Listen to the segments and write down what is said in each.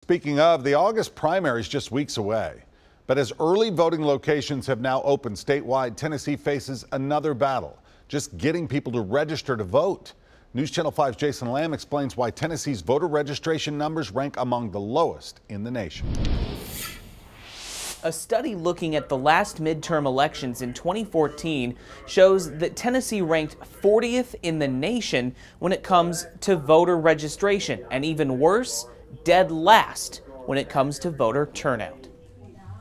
Speaking of, the August primary is just weeks away. But as early voting locations have now opened statewide, Tennessee faces another battle, just getting people to register to vote. News Channel 5's Jason Lamb explains why Tennessee's voter registration numbers rank among the lowest in the nation. A study looking at the last midterm elections in 2014 shows that Tennessee ranked 40th in the nation when it comes to voter registration, and even worse, dead last when it comes to voter turnout.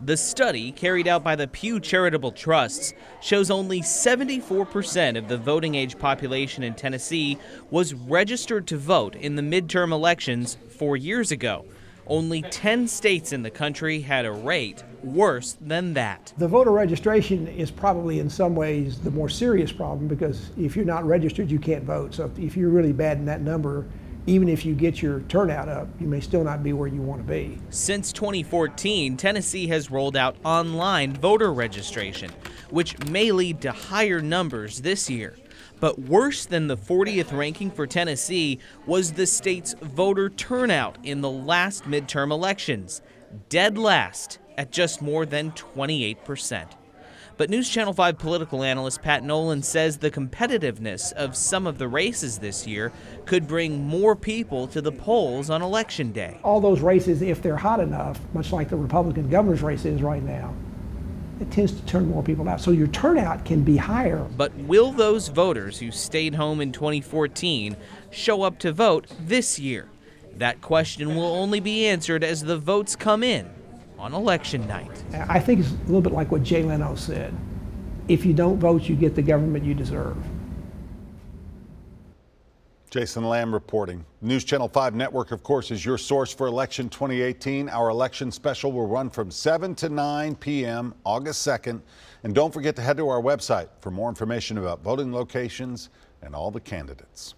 The study, carried out by the Pew Charitable Trusts, shows only 74% of the voting age population in Tennessee was registered to vote in the midterm elections 4 years ago. Only 10 states in the country had a rate worse than that. The voter registration is probably in some ways the more serious problem, because if you're not registered, you can't vote. So if you're really bad in that number, even if you get your turnout up, you may still not be where you want to be. Since 2014, Tennessee has rolled out online voter registration, which may lead to higher numbers this year. But worse than the 40th ranking for Tennessee was the state's voter turnout in the last midterm elections, dead last at just more than 28%. But News Channel 5 political analyst Pat Nolan says the competitiveness of some of the races this year could bring more people to the polls on Election Day. All those races, if they're hot enough, much like the Republican governor's race is right now, it tends to turn more people out. So your turnout can be higher. But will those voters who stayed home in 2014 show up to vote this year? That question will only be answered as the votes come in on election night. I think it's a little bit like what Jay Leno said. If you don't vote, you get the government you deserve. Jason Lamb reporting. News Channel 5 Network, of course, is your source for election 2018. Our election special will run from 7 to 9 p.m. August 2nd. And don't forget to head to our website for more information about voting locations and all the candidates.